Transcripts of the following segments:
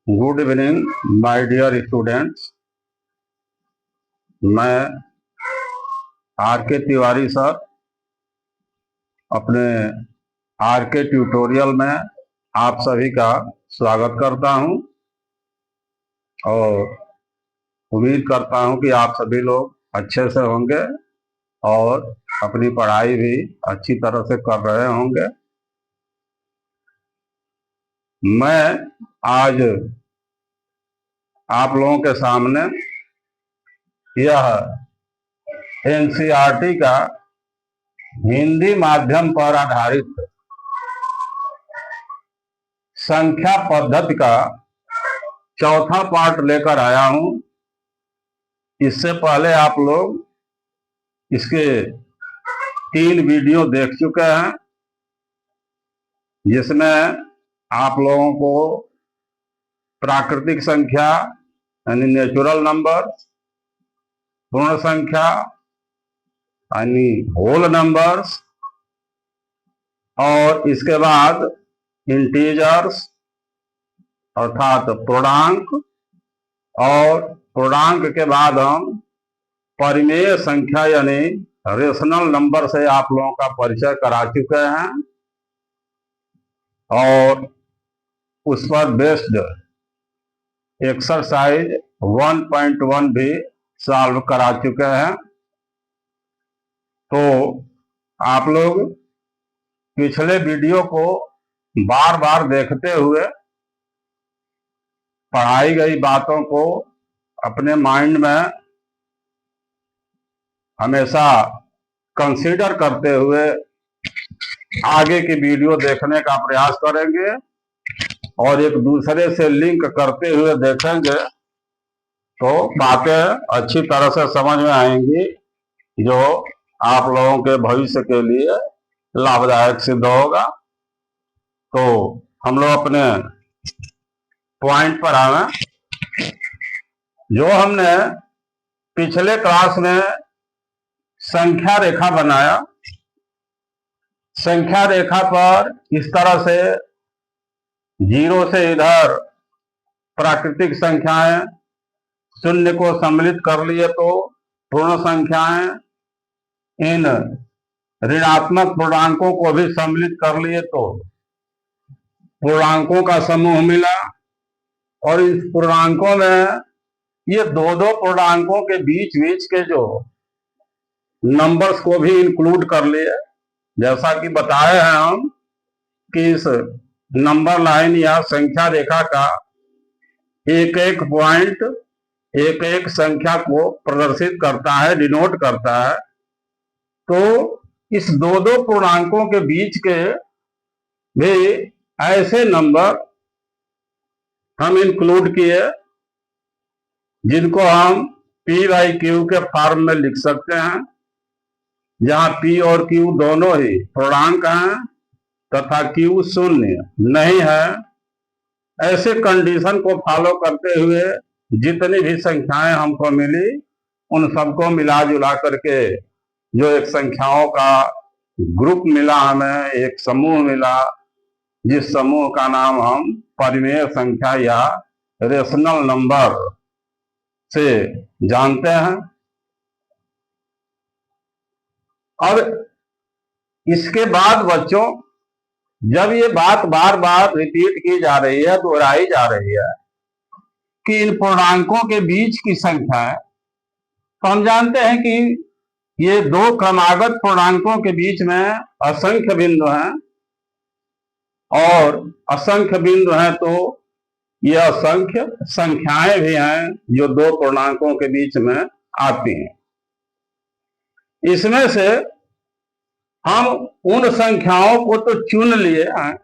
Good evening my dear students. मैं R K Tiwari sir अपने R K tutorial में आप सभी का स्वागत करता हूं और उम्मीद करता हूं कि आप सभी लोग अच्छे से होंगे और अपनी पढ़ाई भी अच्छी तरह से कर रहे होंगे। मैं आज आप लोगों के सामने यह एनसीईआरटी का हिंदी माध्यम पर आधारित संख्या पद्धति का चौथा पार्ट लेकर आया हूं। इससे पहले आप लोग इसके 3 वीडियो देख चुके हैं, जिसमें आप लोगों को प्राकृतिक संख्या यानी नेचुरल नंबर, पूर्ण संख्या यानी होल नंबर्स और इसके बाद इंटीजर्स अर्थात पूर्णांक, और पूर्णांक के बाद हम परिमेय संख्या यानी रेशनल नंबर से आप लोगों का परिचय करा चुके हैं और उस पर बेस्ड एक्सरसाइज 1.1 भी सॉल्व करा चुके हैं। तो आप लोग पिछले वीडियो को बार बार देखते हुए पढ़ाई गई बातों को अपने माइंड में हमेशा कंसीडर करते हुए आगे की वीडियो देखने का प्रयास करेंगे और एक दूसरे से लिंक करते हुए देखेंगे तो बातें अच्छी तरह से समझ में आएंगी, जो आप लोगों के भविष्य के लिए लाभदायक सिद्ध होगा। तो हम लोग अपने पॉइंट पर आए। जो हमने पिछले क्लास में संख्या रेखा बनाया, संख्या रेखा पर इस तरह से 0 से इधर प्राकृतिक संख्याएं, 0 को सम्मिलित कर लिए तो पूर्ण संख्याएं, इन ऋणात्मक पूर्णांकों को भी सम्मिलित कर लिए तो पूर्णांकों का समूह मिला, और इस पूर्णांकों में ये दो पूर्णांकों के बीच के जो नंबर्स को भी इंक्लूड कर लिए। जैसा कि बताए हैं हम कि इस नंबर लाइन या संख्या रेखा का एक एक पॉइंट एक एक संख्या को प्रदर्शित करता है, डिनोट करता है। तो इस दो पूर्णांकों के बीच के भी ऐसे नंबर हम इंक्लूड किए जिनको हम P/Q के फॉर्म में लिख सकते हैं, जहां P और Q दोनों ही पूर्णांक हैं तथा Q शून्य नहीं है। ऐसे कंडीशन को फॉलो करते हुए जितनी भी संख्याएं हमको मिली, उन सबको मिला जुला करके जो एक संख्याओं का ग्रुप मिला, हमें एक समूह मिला, जिस समूह का नाम हम परिमेय संख्या या रेशनल नंबर से जानते हैं। और इसके बाद बच्चों, जब ये बात बार बार रिपीट की जा रही है, दोहराई जा रही है कि इन पूर्णांकों के बीच की संख्या है, तो हम जानते हैं कि ये 2 क्रमागत पूर्णांकों के बीच में असंख्य बिंदु हैं, और असंख्य बिंदु हैं तो ये असंख्य संख्याएं भी हैं जो 2 पूर्णांकों के बीच में आती हैं। इसमें से हम उन संख्याओं को तो चुन लिए हैं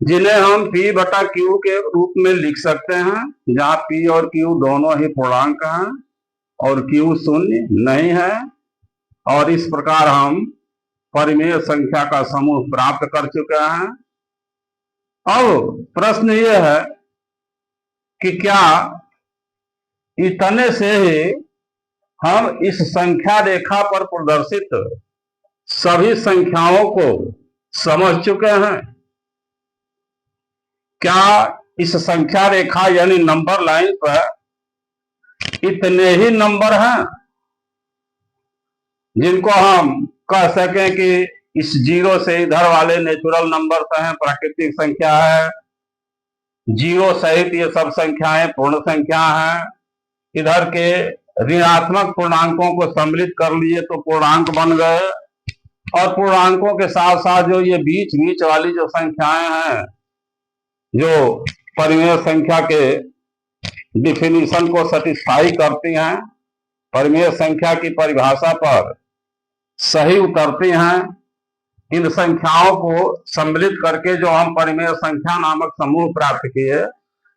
जिन्हें हम P/Q के रूप में लिख सकते हैं, जहां P और Q दोनों ही पूर्णांक हैं और Q शून्य नहीं है, और इस प्रकार हम परिमेय संख्या का समूह प्राप्त कर चुके हैं। अब प्रश्न यह है कि क्या इतने से ही हम इस संख्या रेखा पर प्रदर्शित सभी संख्याओं को समझ चुके हैं? क्या इस संख्या रेखा यानी नंबर लाइन पर इतने ही नंबर हैं जिनको हम कह सकें कि इस जीरो से इधर वाले नेचुरल नंबर हैं, प्राकृतिक संख्या है, जीरो सहित ये सब संख्याएं पूर्ण संख्या हैं। इधर के ऋणात्मक पूर्णांकों को सम्मिलित कर लिए तो पूर्णांक बन गए, और पूर्णांकों के साथ साथ जो ये बीच बीच वाली जो संख्याएं हैं जो परिमेय संख्या के डिफिनीशन को सेटिस्फाई करती हैं, परिमेय संख्या की परिभाषा पर सही उतरती हैं, इन संख्याओं को सम्मिलित करके जो हम परिमेय संख्या नामक समूह प्राप्त किए,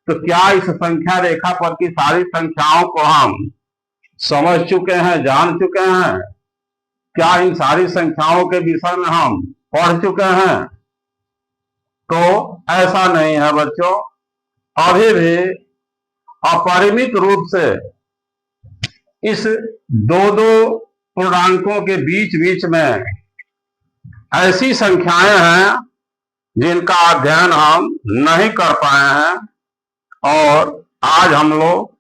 तो क्या इस संख्या रेखा पर की सारी संख्याओं को हम समझ चुके हैं, जान चुके हैं? क्या इन सारी संख्याओं के विषय में हम पढ़ चुके हैं? तो ऐसा नहीं है बच्चों, अभी भी अपरिमित रूप से इस दो दो पूर्णांकों के बीच बीच में ऐसी संख्याएं हैं जिनका अध्ययन हम नहीं कर पाए हैं, और आज हम लोग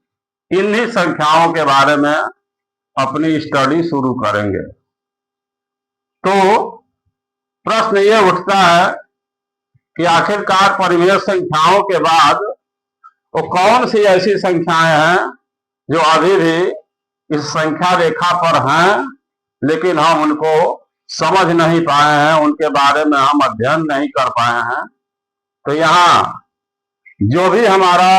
इन्हीं संख्याओं के बारे में अपनी स्टडी शुरू करेंगे। तो प्रश्न ये उठता है कि आखिरकार परिमेय संख्याओं के बाद वो कौन सी ऐसी संख्याएं हैं जो अभी भी इस संख्या रेखा पर हैं, लेकिन हम उनको समझ नहीं पाए हैं, उनके बारे में हम अध्ययन नहीं कर पाए हैं। तो यहाँ जो भी हमारा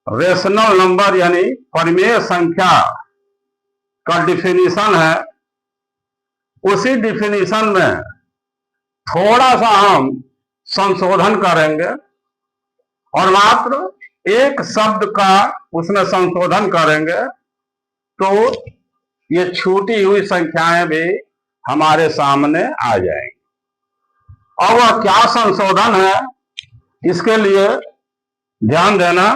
रेशनल नंबर यानी परिमेय संख्या का डिफिनीशन है, उसी डिफिनीशन में थोड़ा सा हम संशोधन करेंगे, और मात्र एक शब्द का उसमें संशोधन करेंगे, तो ये छूटी हुई संख्याएं भी हमारे सामने आ जाएंगी। और वह क्या संशोधन है, इसके लिए ध्यान देना।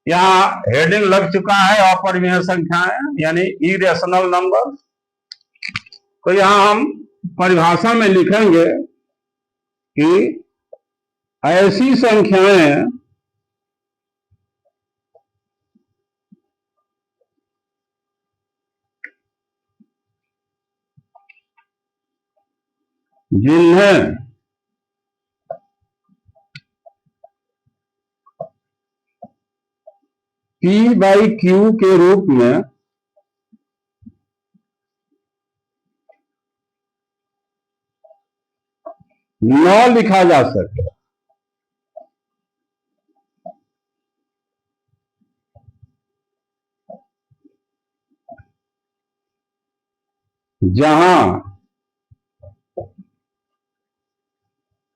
यहाँ हेडिंग लग चुका है अपरिमेय संख्याएं यानी इरेशनल नंबर। तो यहाँ हम परिभाषा में लिखेंगे कि ऐसी संख्याएं जिन्हें P/Q के रूप में न लिखा जा सके, जहां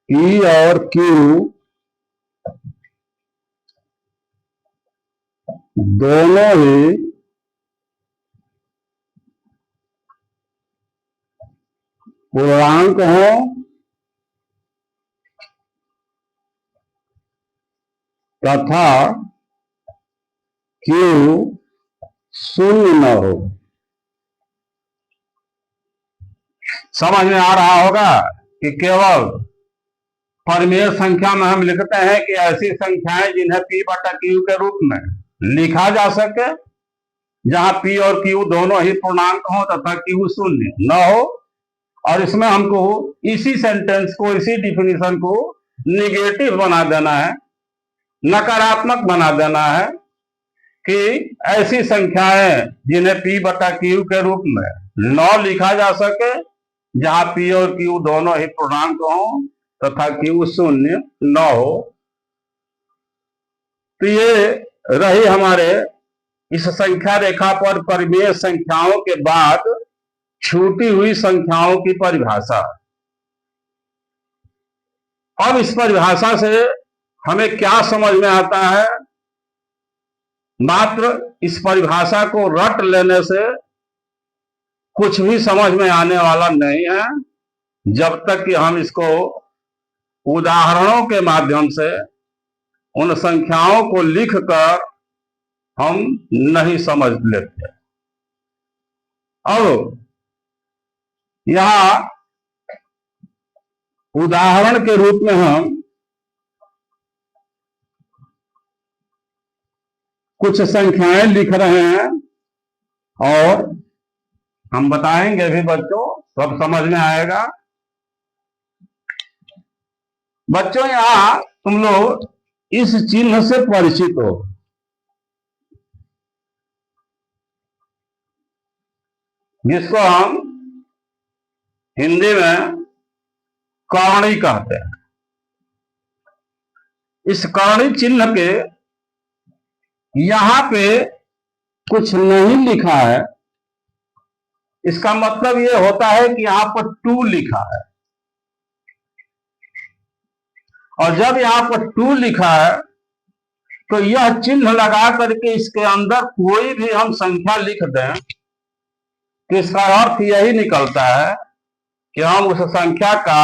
P और Q दोनों ही पूर्णांक हों तथा Q शून्य न हो। समझ में आ रहा होगा कि केवल परिमेय संख्या में हम लिखते हैं कि ऐसी संख्याएं जिन्हें P/Q के रूप में लिखा जा सके, जहां P और Q दोनों ही पूर्णांक हो तथा Q शून्य न हो। और इसमें हमको इसी सेंटेंस को, इसी डिफिनीशन को निगेटिव बना देना है, नकारात्मक बना देना है कि ऐसी संख्याएं जिन्हें P/Q के रूप में न लिखा जा सके, जहां P और Q दोनों ही पूर्णांक हो तथा Q शून्य न हो। तो ये रही हमारे इस संख्या रेखा पर परिमेय संख्याओं के बाद छूटी हुई संख्याओं की परिभाषा। अब इस परिभाषा से हमें क्या समझ में आता है? मात्र इस परिभाषा को रट लेने से कुछ भी समझ में आने वाला नहीं है, जब तक कि हम इसको उदाहरणों के माध्यम से उन संख्याओं को लिखकर हम नहीं समझ लेते। अब यहां उदाहरण के रूप में हम कुछ संख्याएं लिख रहे हैं और हम बताएंगे भी बच्चों, सब समझ में आएगा। बच्चों यहां तुम लोग इस चिन्ह से परिचित हो, जिसको हम हिंदी में करणी कहते हैं। इस करणी चिन्ह के यहां पे कुछ नहीं लिखा है, इसका मतलब यह होता है कि यहां पर 2 लिखा है, और जब यहां पर 2 लिखा है तो यह चिन्ह लगा करके इसके अंदर कोई भी हम संख्या लिख दें तो इसका अर्थ यही निकलता है कि हम उस संख्या का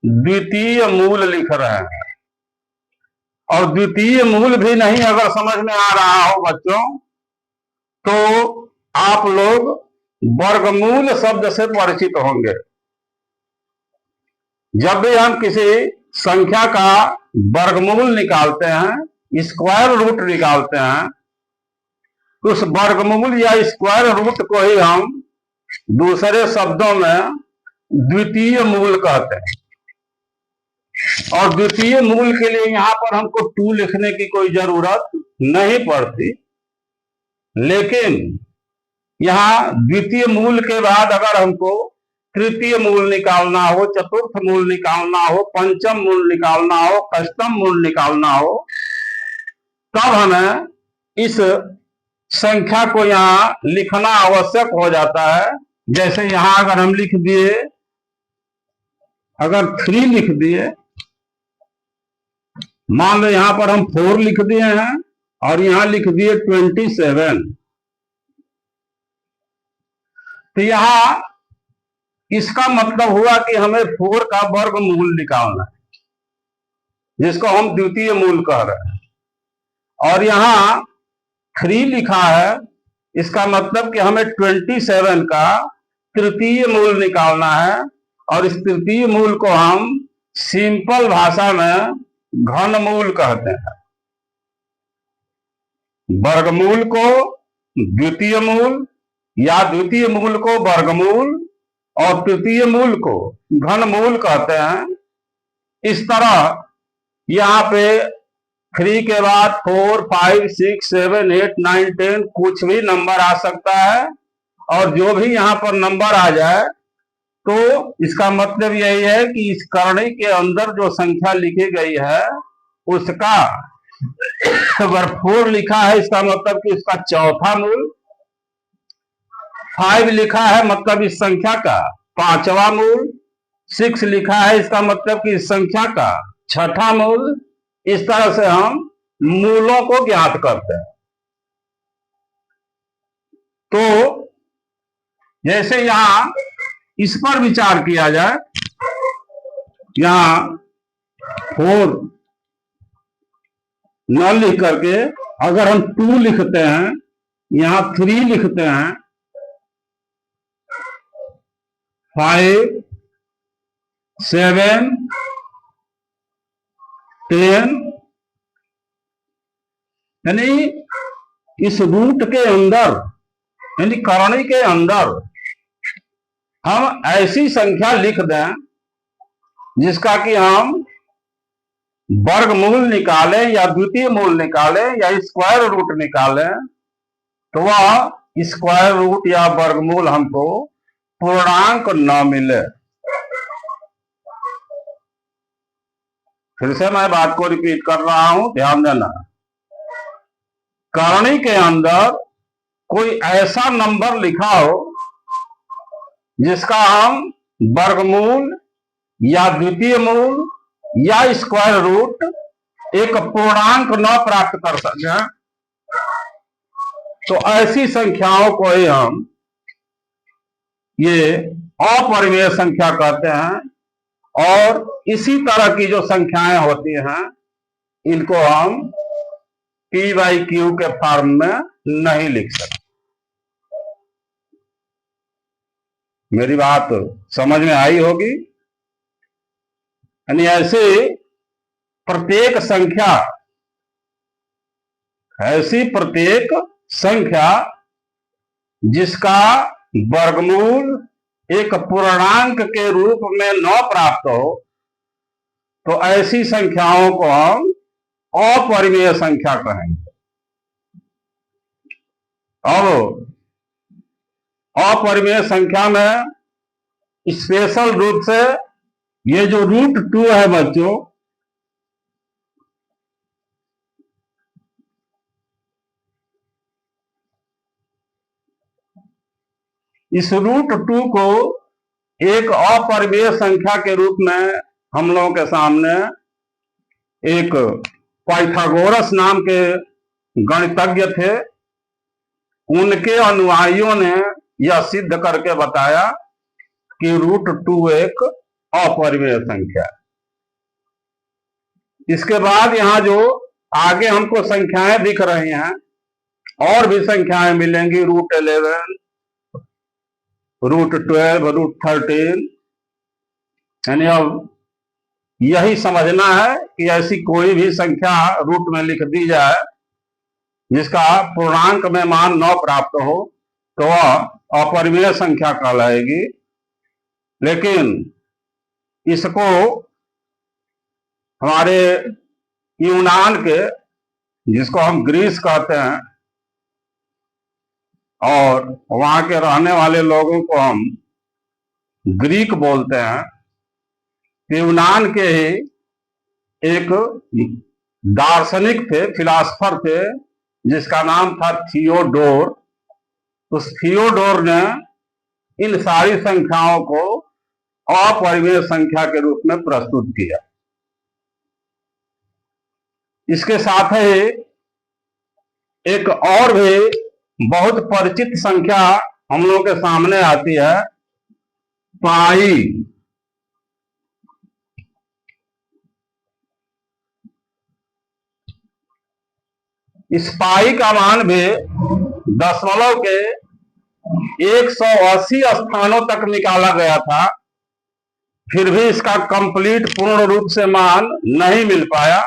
द्वितीय मूल लिख रहे हैं। और द्वितीय मूल भी नहीं अगर समझ में आ रहा हो बच्चों, तो आप लोग वर्गमूल शब्द से परिचित होंगे। जब भी हम किसी संख्या का वर्गमूल निकालते हैं, स्क्वायर रूट निकालते हैं, तो उस वर्गमूल या स्क्वायर रूट को ही हम दूसरे शब्दों में द्वितीय मूल कहते हैं। और द्वितीय मूल के लिए यहां पर हमको 2 लिखने की कोई जरूरत नहीं पड़ती, लेकिन यहां द्वितीय मूल के बाद अगर हमको तृतीय मूल निकालना हो, चतुर्थ मूल निकालना हो, पंचम मूल निकालना हो, अष्टम मूल निकालना हो, तब हमें इस संख्या को यहां लिखना आवश्यक हो जाता है। जैसे यहां अगर हम लिख दिए, अगर 3 लिख दिए, मान लो यहां पर हम 4 लिख दिए हैं और यहां लिख दिए 27, तो यहां इसका मतलब हुआ कि हमें 4 का वर्गमूल निकालना है, जिसको हम द्वितीय मूल कह रहे हैं। और यहां 3 लिखा है, इसका मतलब कि हमें 27 का तृतीय मूल निकालना है। और इस तृतीय मूल को हम सिंपल भाषा में घनमूल कहते हैं। वर्गमूल को द्वितीय मूल या द्वितीय मूल को वर्गमूल और तृतीय मूल को घनमूल कहते हैं। इस तरह यहाँ पे 3 के बाद 4, 5, 6, 7, 8, 9, 10 कुछ भी नंबर आ सकता है, और जो भी यहाँ पर नंबर आ जाए तो इसका मतलब यही है कि इस करणी के अंदर जो संख्या लिखी गई है उसका अगर 4 लिखा है, इसका मतलब कि इसका चौथा मूल, 5 लिखा है मतलब इस संख्या का 5वां मूल, 6 लिखा है इसका मतलब कि इस संख्या का 6ठा मूल। इस तरह से हम मूलों को ज्ञात करते हैं। तो जैसे यहां इस पर विचार किया जाए, यहां 4 न लिख करके अगर हम 2 लिखते हैं, यहां 3 लिखते हैं, 5, 7, 10, यानी इस रूट के अंदर, यानी करणी के अंदर हम ऐसी संख्या लिख दें जिसका कि हम वर्गमूल निकालें या द्वितीय मूल निकालें या स्क्वायर रूट निकालें, तो वह स्क्वायर रूट या वर्गमूल हमको पूर्णांक न मिले। फिर से मैं बात को रिपीट कर रहा हूं, ध्यान देना। करणी के अंदर कोई ऐसा नंबर लिखा हो जिसका हम वर्गमूल या द्वितीय मूल या स्क्वायर रूट एक पूर्णांक न प्राप्त कर सके, तो ऐसी संख्याओं को ही हम ये अपरिमेय संख्या कहते हैं। और इसी तरह की जो संख्याएं होती हैं, इनको हम P/Q के फॉर्म में नहीं लिख सकते। मेरी बात समझ में आई होगी। यानी ऐसे प्रत्येक संख्या ऐसी प्रत्येक संख्या जिसका वर्गमूल एक पूर्णांक के रूप में न प्राप्त हो, तो ऐसी संख्याओं को हम अपरिमेय संख्या कहेंगे। अब अपरिमेय संख्या में स्पेशल रूप से ये जो √2 है बच्चों, इस √2 को एक अपरिमेय संख्या के रूप में हम लोगों के सामने एक पाइथागोरस नाम के गणितज्ञ थे, उनके अनुयायियों ने यह सिद्ध करके बताया कि √2 एक अपरिमेय संख्या है। इसके बाद यहां जो आगे हमको संख्याएं दिख रही हैं, और भी संख्याएं मिलेंगी, √11, √12, √13, यानी अब यही समझना है कि ऐसी कोई भी संख्या रूट में लिख दी जाए जिसका पूर्णांक में मान न प्राप्त हो, तो वह अपरिमेय संख्या कहलाएगी। लेकिन इसको हमारे यूनान के, जिसको हम ग्रीस कहते हैं, और वहां के रहने वाले लोगों को हम ग्रीक बोलते हैं, यूनान के ही एक दार्शनिक थे, फिलासफर थे, जिसका नाम था थियोडोर। उस थियोडोर ने इन सारी संख्याओं को अपरिमेय संख्या के रूप में प्रस्तुत किया। इसके साथ ही एक और भी बहुत परिचित संख्या हम लोगों के सामने आती है, पाई। इस पाई का मान भी दशमलव के 180 स्थानों तक निकाला गया था, फिर भी इसका कंप्लीट पूर्ण रूप से मान नहीं मिल पाया।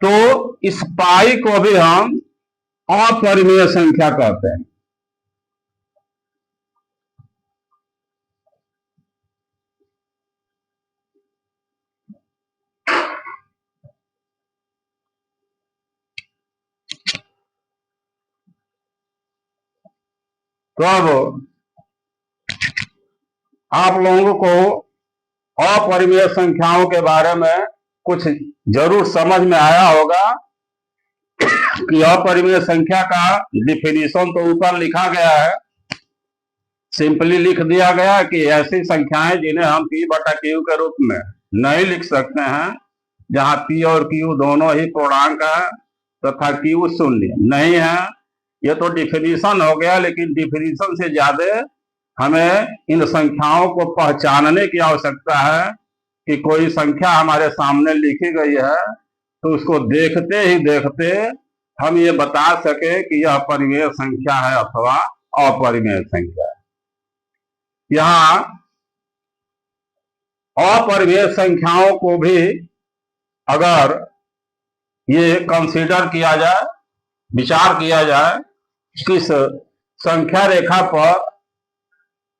तो इस पाई को भी हम अपरिमेय संख्या कहते हैं। तो अब आप लोगों को अपरिमेय संख्याओं के बारे में कुछ जरूर समझ में आया होगा कि अपरिमेय संख्या का डिफिनीशन तो ऊपर लिखा गया है। सिंपली लिख दिया गया कि ऐसी संख्याएं जिन्हें हम P/Q के रूप में नहीं लिख सकते हैं, जहां P और Q दोनों ही पूर्णांक है तथा Q शून्य नहीं है। ये तो डिफिनीशन हो गया, लेकिन डिफिनीशन से ज्यादा हमें इन संख्याओं को पहचानने की आवश्यकता है कि कोई संख्या हमारे सामने लिखी गई है तो उसको देखते ही देखते हम ये बता सके कि यह परिमेय संख्या है अथवा अपरिमेय संख्या है। यहाँ अपरिमेय संख्याओं को भी अगर ये कंसीडर किया जाए, विचार किया जाए, किस संख्या रेखा पर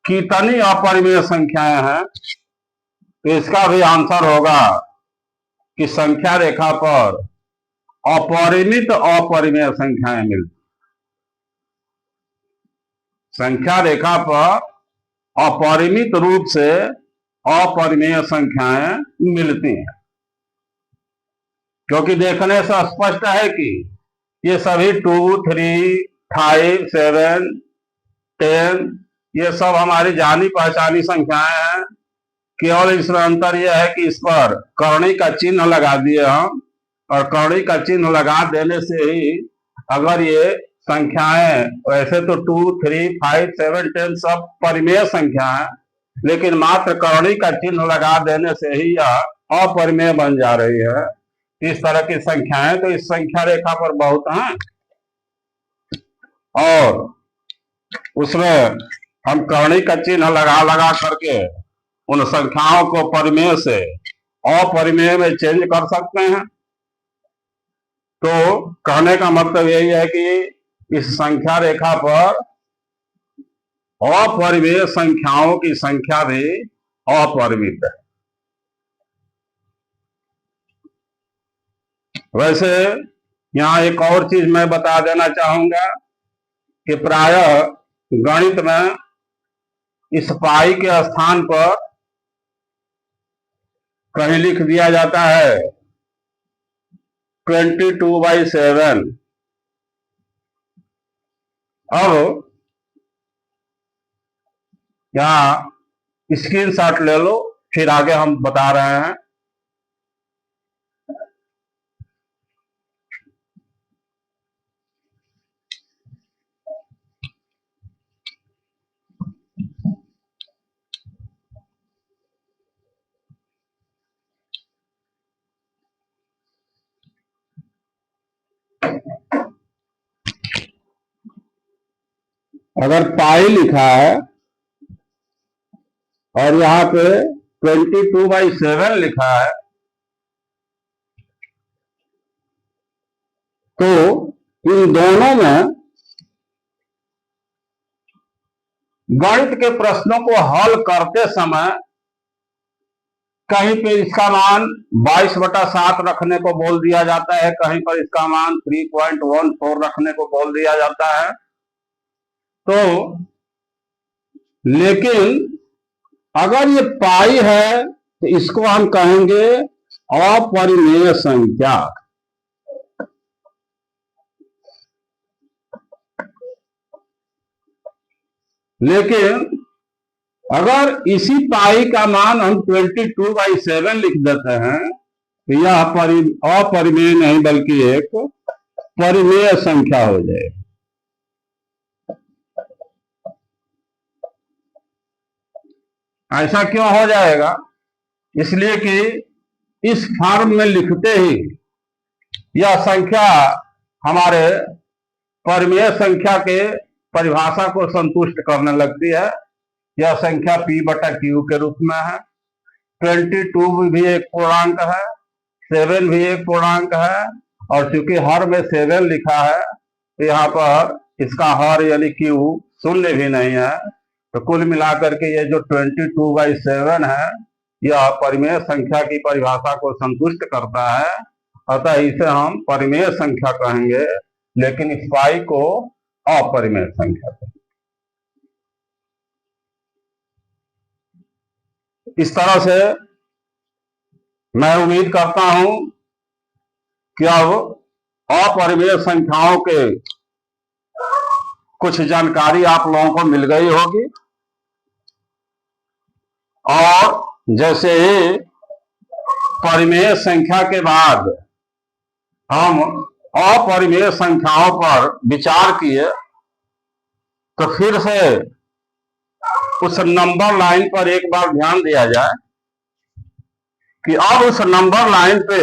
कितनी अपरिमेय संख्याएं हैं, तो इसका भी आंसर होगा कि संख्या रेखा पर अपरिमित अपरिमेय संख्याएं मिलती। संख्या रेखा पर अपरिमित रूप से अपरिमेय संख्याएं मिलती हैं, क्योंकि देखने से स्पष्ट है कि ये सभी 2, 3, 5, 7, 10 ये सब हमारी जानी पहचानी संख्याएं हैं। केवल इसमें अंतर यह है कि इस पर कर्णी का चिन्ह लगा दिए हम, और कर्णी का चिन्ह लगा देने से ही अगर ये संख्याएं, वैसे तो 2, 3, 5, 7, 10 सब परिमेय संख्या है, लेकिन मात्र कर्णी का चिन्ह लगा देने से ही यह अपरिमेय बन जा रही है। इस तरह की संख्याएं तो इस संख्या रेखा पर बहुत हैं, और उसमें हम कर्णी का चिन्ह लगा लगा करके उन संख्याओं को परिमेय से अपरिमेय में चेंज कर सकते हैं। तो कहने का मतलब यही है कि इस संख्या रेखा पर अपरिमेय संख्याओं की संख्या भी अपरिमित है। वैसे यहाँ एक और चीज मैं बता देना चाहूंगा कि प्रायः गणित में इस पाई के स्थान पर कहीं लिख दिया जाता है 22/7। अब यहाँ स्क्रीनशॉट ले लो, फिर आगे हम बता रहे हैं। अगर पाई लिखा है और यहाँ पे 22/7 लिखा है, तो इन दोनों में गणित के प्रश्नों को हल करते समय कहीं पे इसका मान 22/7 रखने को बोल दिया जाता है, कहीं पर इसका मान 3.14 रखने को बोल दिया जाता है। तो लेकिन अगर ये पाई है तो इसको हम कहेंगे अपरिमेय संख्या। लेकिन अगर इसी पाई का मान हम 22/7 लिख देते हैं तो यह अपरिमेय नहीं बल्कि एक परिमेय संख्या हो जाएगी। ऐसा क्यों हो जाएगा? इसलिए कि इस फॉर्म में लिखते ही यह संख्या हमारे परिमेय संख्या के परिभाषा को संतुष्ट करने लगती है। यह संख्या P/Q के रूप में है। 22 भी एक पूर्णांक है, 7 भी एक पूर्णांक है, और चूंकि हर में 7 लिखा है तो यहाँ पर इसका हर यानी Q शून्य भी नहीं है। तो कुल मिलाकर के ये जो 22/7 है यह परिमेय संख्या की परिभाषा को संतुष्ट करता है, अतः इसे हम परिमेय संख्या कहेंगे, लेकिन इस पाई को अपरिमेय संख्या कहेंगे। इस तरह से मैं उम्मीद करता हूं कि अब अपरिमेय संख्याओं के कुछ जानकारी आप लोगों को मिल गई होगी। और जैसे ही परिमेय संख्या के बाद हम अपरिमेय संख्याओं पर विचार किए तो फिर से उस नंबर लाइन पर एक बार ध्यान दिया जाए कि अब उस नंबर लाइन पे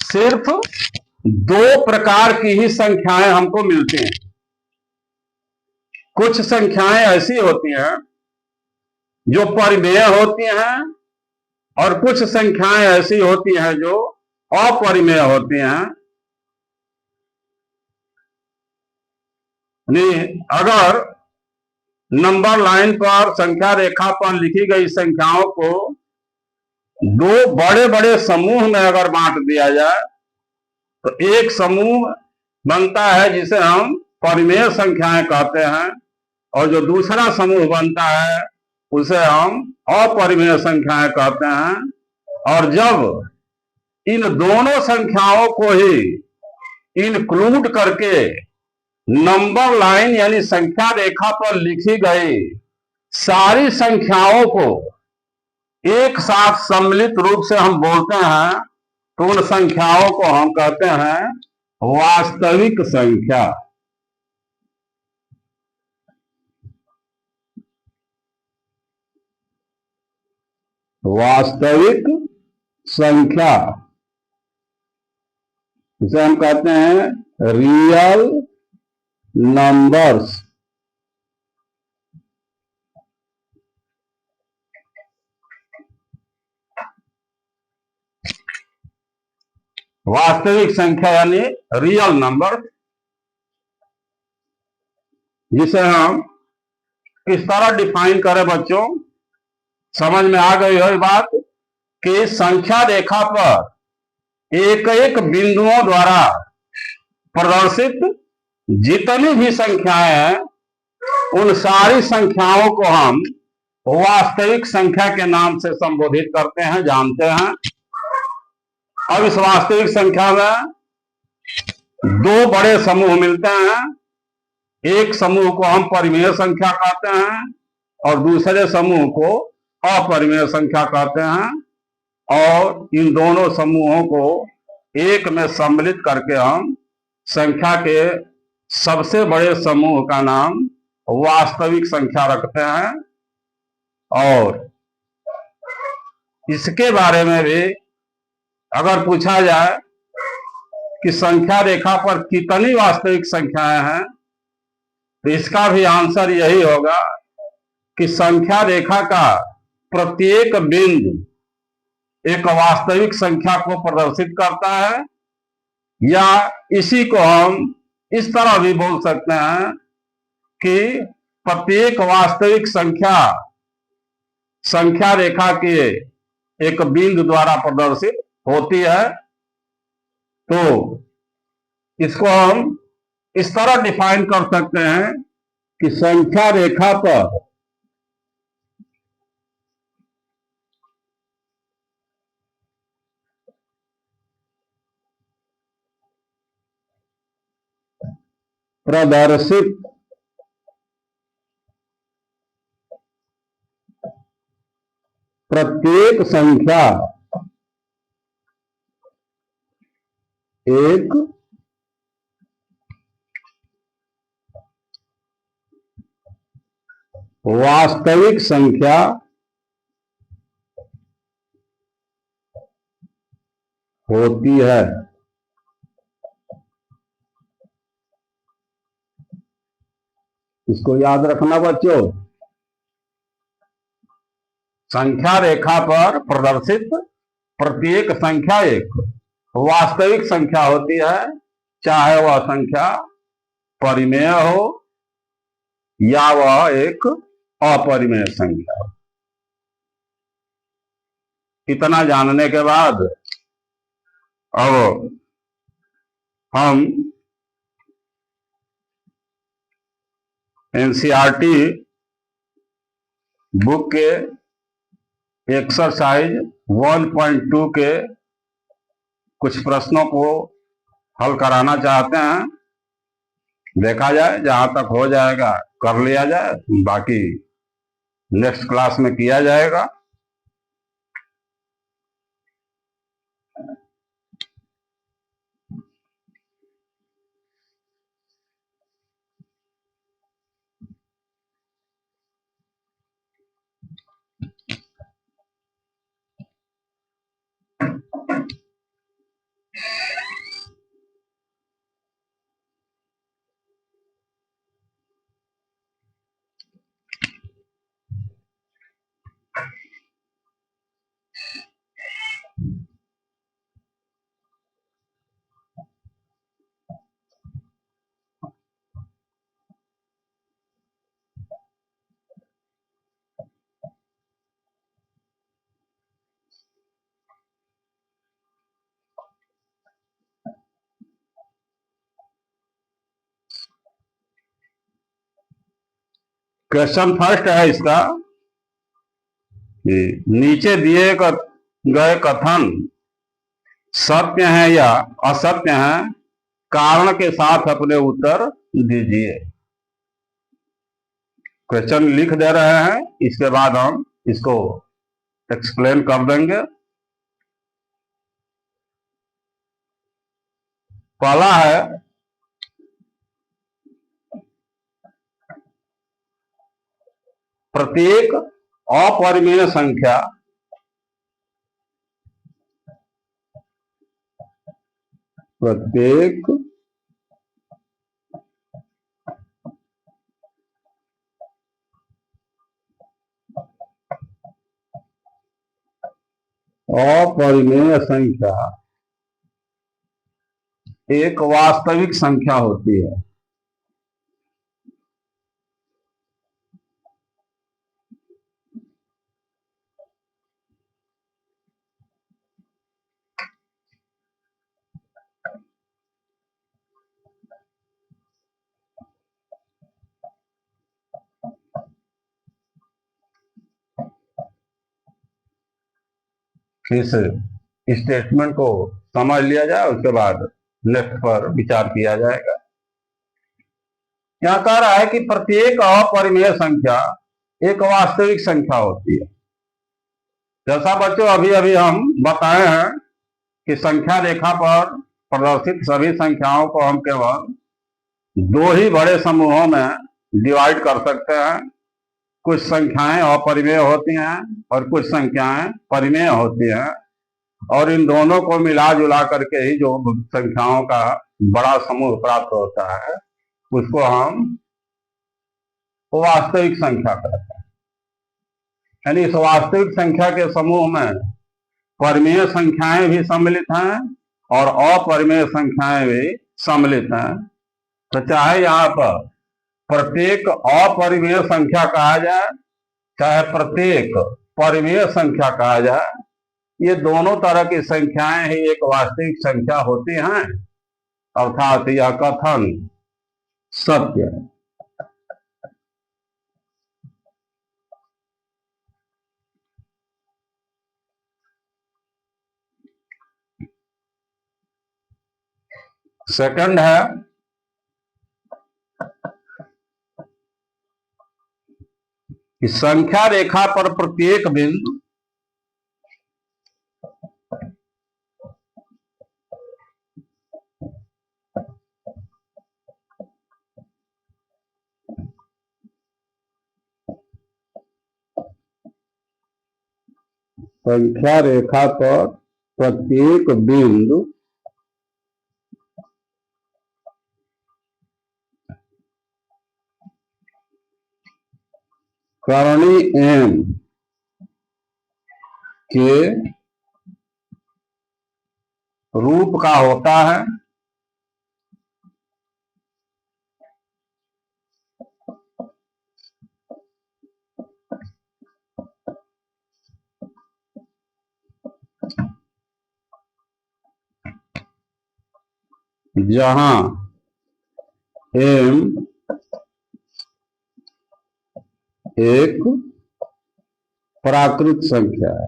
सिर्फ 2 प्रकार की ही संख्याएं हमको मिलती हैं। कुछ संख्याएं ऐसी होती हैं जो परिमेय होती हैं और कुछ संख्याएं ऐसी होती हैं जो अपरिमेय होती हैं। अगर नंबर लाइन पर संख्या रेखा पर लिखी गई संख्याओं को 2 बड़े बड़े समूह में अगर बांट दिया जाए तो एक समूह बनता है जिसे हम परिमेय संख्याएं कहते हैं, और जो दूसरा समूह बनता है उसे हम अपरिमेय संख्याएं कहते हैं। और जब इन दोनों संख्याओं को ही इंक्लूड करके नंबर लाइन यानी संख्या रेखा पर लिखी गई सारी संख्याओं को एक साथ सम्मिलित रूप से हम बोलते हैं तो उन संख्याओं को हम कहते हैं वास्तविक संख्या। वास्तविक संख्या जिसे हम कहते हैं रियल नंबर्स। वास्तविक संख्या यानी रियल नंबर, जिसे हम किस तरह डिफाइन करें बच्चों, समझ में आ गई हो ये बात कि संख्या रेखा पर एक एक बिंदुओं द्वारा प्रदर्शित जितनी भी संख्याएं हैं उन सारी संख्याओं को हम वास्तविक संख्या के नाम से संबोधित करते हैं, जानते हैं। अब इस वास्तविक संख्या में दो बड़े समूह मिलते हैं। एक समूह को हम परिमेय संख्या कहते हैं और दूसरे समूह को अपरिमेय संख्या कहते हैं, और इन दोनों समूहों को एक में सम्मिलित करके हम संख्या के सबसे बड़े समूह का नाम वास्तविक संख्या रखते हैं। और इसके बारे में भी अगर पूछा जाए कि संख्या रेखा पर कितनी वास्तविक संख्याएं हैं, तो इसका भी आंसर यही होगा कि संख्या रेखा का प्रत्येक बिंदु एक वास्तविक संख्या को प्रदर्शित करता है, या इसी को हम इस तरह भी बोल सकते हैं कि प्रत्येक वास्तविक संख्या संख्या रेखा के एक बिंदु द्वारा प्रदर्शित होती है। तो इसको हम इस तरह डिफाइन कर सकते हैं कि संख्या रेखा पर प्रदर्शित प्रत्येक संख्या एक वास्तविक संख्या होती है। इसको याद रखना बच्चों, संख्या रेखा पर प्रदर्शित प्रत्येक संख्या एक वास्तविक संख्या होती है, चाहे वह संख्या परिमेय हो या वह एक अपरिमेय संख्या हो। इतना जानने के बाद अब हम एनसीईआरटी बुक के एक्सरसाइज 1.2 के कुछ प्रश्नों को हल कराना चाहते हैं। देखा जाए, जहां तक हो जाएगा कर लिया जाए, बाकी नेक्स्ट क्लास में किया जाएगा। क्वेश्चन फर्स्ट है इसका कि नीचे दिए गए कथन सत्य है या असत्य है, कारण के साथ अपने उत्तर दीजिए। क्वेश्चन लिख दे रहे हैं, इसके बाद हम इसको एक्सप्लेन कर देंगे। पहला है प्रत्येक अपरिमेय संख्या प्रत्येक अपरिमेय संख्या एक वास्तविक संख्या होती है। इस स्टेटमेंट को समझ लिया जाए, उसके बाद नेक्स्ट पर विचार किया जाएगा। यहां कह रहा है कि प्रत्येक अपरिमेय संख्या एक वास्तविक संख्या होती है। जैसा बच्चों अभी अभी हम बताए हैं कि संख्या रेखा पर प्रदर्शित सभी संख्याओं को हम केवल दो ही बड़े समूहों में डिवाइड कर सकते हैं। कुछ संख्याएं अपरिमेय होती हैं और कुछ संख्याएं परिमेय होती हैं, और इन दोनों को मिला जुला करके ही जो संख्याओं का बड़ा समूह प्राप्त होता है उसको हम वास्तविक संख्या कहते हैं। यानी इस वास्तविक संख्या के समूह में परिमेय संख्याएं भी सम्मिलित हैं और अपरिमेय संख्याएं भी सम्मिलित हैं। तो चाहे यहाँ पर प्रत्येक अपरिमेय संख्या कहा जाए, चाहे प्रत्येक परिमेय संख्या कहा जाए, ये दोनों तरह की संख्याएं ही एक वास्तविक संख्या होती हैं, अर्थात यह कथन सत्य है। सेकंड है कि संख्या रेखा पर प्रत्येक बिंदु संख्या रेखा पर प्रत्येक बिंदु करणी एम के रूप का होता है। जहां एम एक प्राकृत संख्या है।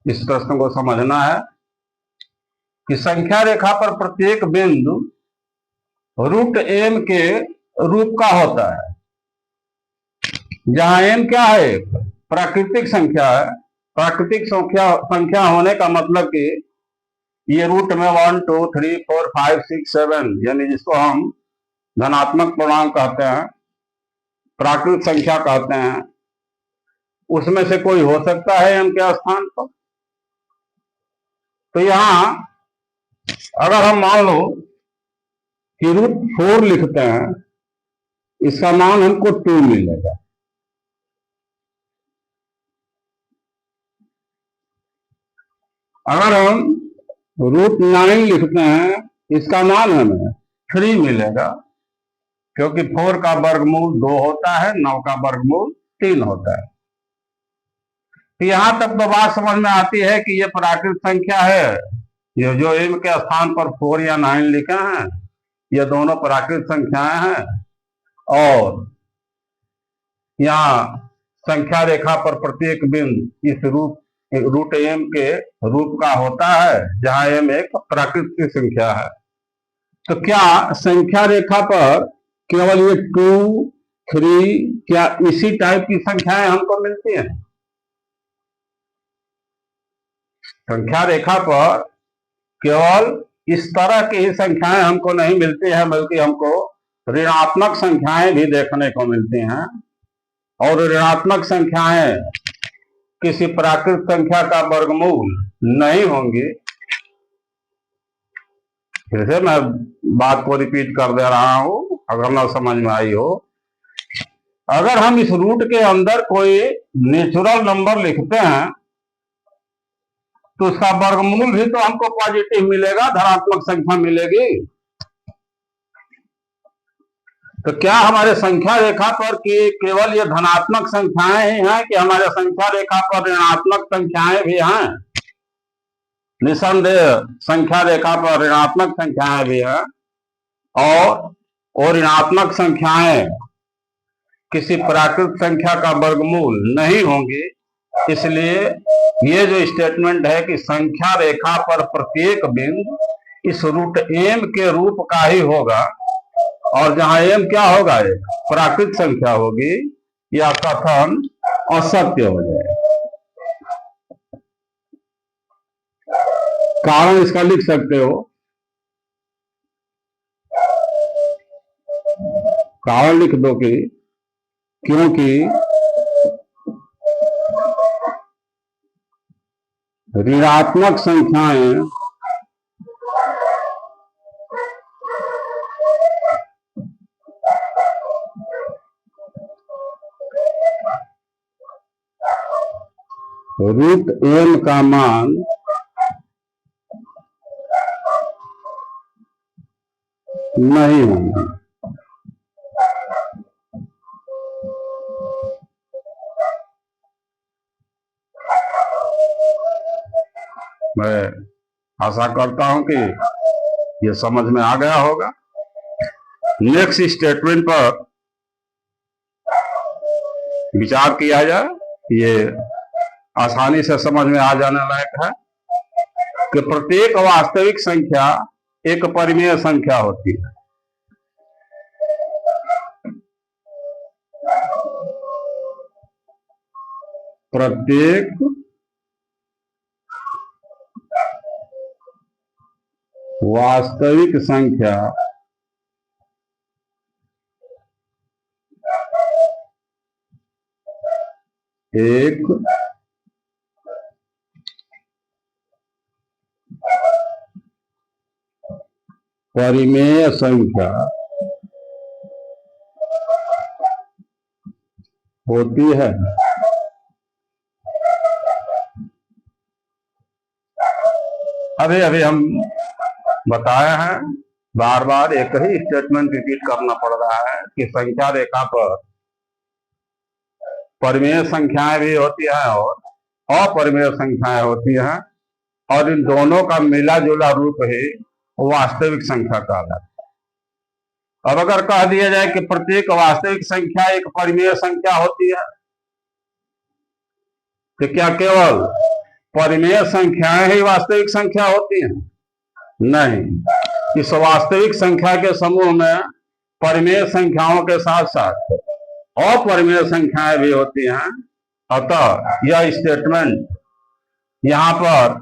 इस प्रश्न को समझना है कि संख्या रेखा पर प्रत्येक बिंदु रूट एम के रूप का होता है। जहां एम क्या है, एक प्राकृतिक संख्या है। प्राकृतिक संख्या होने का मतलब कि ये रूट में 1 2 3 4 5 6 7 यानी जिसको हम धनात्मक पूर्णांक कहते हैं, प्राकृत संख्या कहते हैं, उसमें से कोई हो सकता है एम के स्थान पर। तो यहां अगर हम मान लो कि रूट 4 लिखते हैं, इसका मान हमको 2 मिलेगा। अगर हम रूट 9 लिखते हैं, इसका मान हमें 3 मिलेगा, क्योंकि 4 का वर्गमूल 2 होता है, 9 का वर्गमूल 3 होता है। तो यहां तक तो बात समझ में आती है कि ये प्राकृत संख्या है। ये जो एम के स्थान पर 4 या 9 लिखे हैं, ये दोनों प्राकृत संख्याएं हैं। और यहाँ संख्या रेखा पर प्रत्येक बिंदु इस रूट एम के रूप का होता है, जहां एम एक प्राकृतिक संख्या है। तो क्या संख्या रेखा पर केवल ये 2 3 क्या इसी टाइप की संख्याएं हमको मिलती हैं? संख्या रेखा पर केवल इस तरह की ही संख्याएं हमको नहीं मिलती हैं, बल्कि हमको ऋणात्मक संख्याएं भी देखने को मिलती हैं। और ऋणात्मक संख्याएं किसी प्राकृत संख्या का वर्गमूल नहीं होंगी। फिर से मैं बात को रिपीट कर दे रहा हूं, अगर ना समझ में आई हो। अगर हम इस रूट के अंदर कोई नेचुरल नंबर लिखते हैं तो उसका वर्गमूल भी तो हमको पॉजिटिव मिलेगा, धनात्मक संख्या मिलेगी। तो क्या हमारे संख्या रेखा पर केवल ये धनात्मक संख्याएं ही हैं कि हमारे संख्या रेखा पर ऋणात्मक संख्याएं भी हैं? निसंदेह संख्या रेखा पर ऋणात्मक संख्याएं भी हैं, और ऋणात्मक संख्याएं किसी प्राकृत संख्या का वर्गमूल नहीं होंगी। इसलिए ये जो स्टेटमेंट है कि संख्या रेखा पर प्रत्येक बिंदु इस रूट एम के रूप का ही होगा, और जहां एम क्या होगा, एक प्राकृत संख्या होगी, यह कथन असत्य हो जाएगा। कारण इसका लिख सकते हो, कारण लिख दो कि क्योंकि ऋणात्मक संख्याएं रूट एम का मान नहीं होंगे। मैं आशा करता हूं कि ये समझ में आ गया होगा। नेक्स्ट स्टेटमेंट पर विचार किया जाए, ये आसानी से समझ में आ जाने लायक है कि प्रत्येक वास्तविक संख्या एक परिमेय संख्या होती है। प्रत्येक वास्तविक संख्या एक परिमेय संख्या होती है। अभी हम बताए हैं, बार बार एक ही स्टेटमेंट रिपीट करना पड़ रहा है कि संख्या रेखा पर परिमेय संख्याएं भी होती हैं और अपरिमेय संख्याएं होती हैं, और इन दोनों का मिला जुला रूप ही वास्तविक संख्या कहलाता है। अब अगर कह दिया जाए कि प्रत्येक वास्तविक संख्या एक परिमेय संख्या होती है, तो क्या केवल परिमेय संख्याएं ही वास्तविक संख्या होती हैं? नहीं, इस वास्तविक संख्या के समूह में परिमेय संख्याओं के साथ साथ अपरिमेय संख्याएं भी होती हैं। अतः यह स्टेटमेंट यहां पर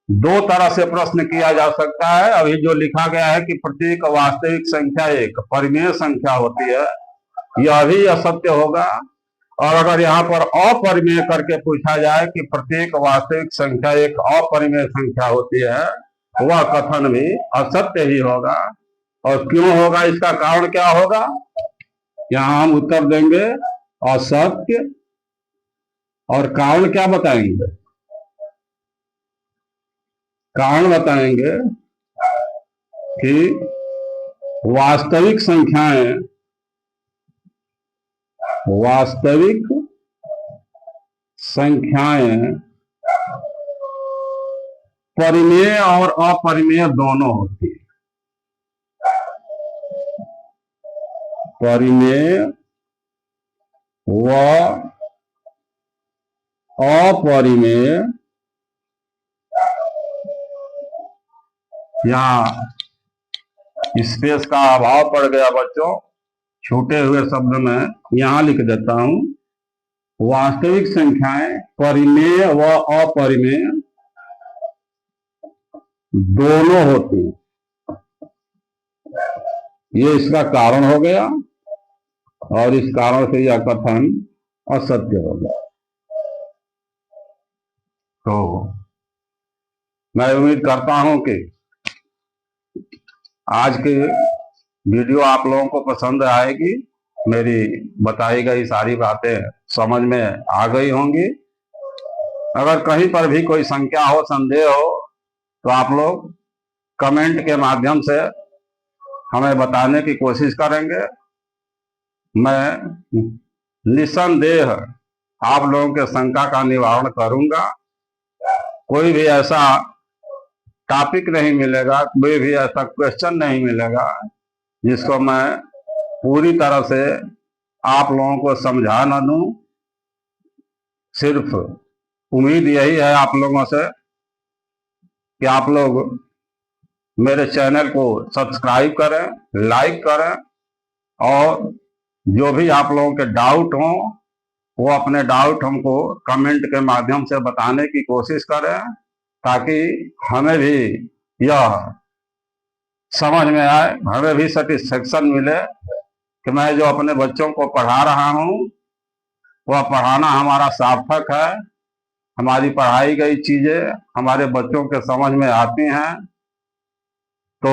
दो तरह से प्रश्न किया जा सकता है। अभी जो लिखा गया है कि प्रत्येक वास्तविक संख्या एक परिमेय संख्या होती है, यह भी असत्य होगा। और अगर यहाँ पर अपरिमेय करके पूछा जाए कि प्रत्येक वास्तविक संख्या एक अपरिमेय संख्या होती है, वह कथन भी असत्य ही होगा। और क्यों होगा, इसका कारण क्या होगा, यहाँ हम उत्तर देंगे असत्य। और कारण क्या बताएंगे, कारण बताएंगे कि वास्तविक संख्याएं परिमेय और अपरिमेय दोनों होती है। परिमेय व अपरिमेय, यहाँ स्पेस का अभाव पड़ गया बच्चों, छूटे हुए शब्द में यहां लिख देता हूं, वास्तविक संख्याएं परिमेय व अपरिमेय दोनों होती हैं। ये इसका कारण हो गया, और इस कारण से यह कथन असत्य हो गया। तो मैं उम्मीद करता हूं कि आज के वीडियो आप लोगों को पसंद आएगी, मेरी बताई गई सारी बातें समझ में आ गई होंगी। अगर कहीं पर भी कोई शंका हो, संदेह हो, तो आप लोग कमेंट के माध्यम से हमें बताने की कोशिश करेंगे। मैं निसंदेह आप लोगों के शंका का निवारण करूंगा। कोई भी ऐसा टॉपिक नहीं मिलेगा, कोई भी ऐसा क्वेश्चन नहीं मिलेगा जिसको मैं पूरी तरह से आप लोगों को समझा ना दूं। सिर्फ उम्मीद यही है आप लोगों से कि आप लोग मेरे चैनल को सब्सक्राइब करें, लाइक करें, और जो भी आप लोगों के डाउट हों वो अपने डाउट हमको कमेंट के माध्यम से बताने की कोशिश करें, ताकि हमें भी यह समझ में आए, हमें भी सेटिस्फेक्शन मिले कि मैं जो अपने बच्चों को पढ़ा रहा हूँ वह पढ़ाना हमारा सार्थक है। हमारी पढ़ाई गई चीजें हमारे बच्चों के समझ में आती हैं। तो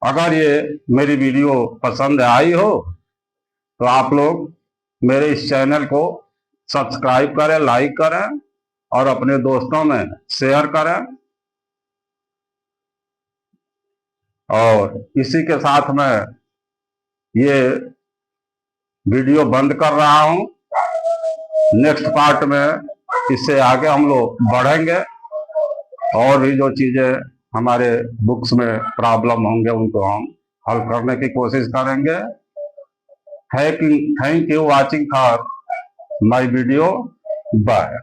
अगर ये मेरी वीडियो पसंद आई हो तो आप लोग मेरे इस चैनल को सब्सक्राइब करें, लाइक करें और अपने दोस्तों में शेयर करें। और इसी के साथ मैं ये वीडियो बंद कर रहा हूं। नेक्स्ट पार्ट में इससे आगे हम लोग बढ़ेंगे और भी जो चीजें हमारे बुक्स में प्रॉब्लम होंगे उनको हम हल करने की कोशिश करेंगे। Thank you watching for my video. Bye.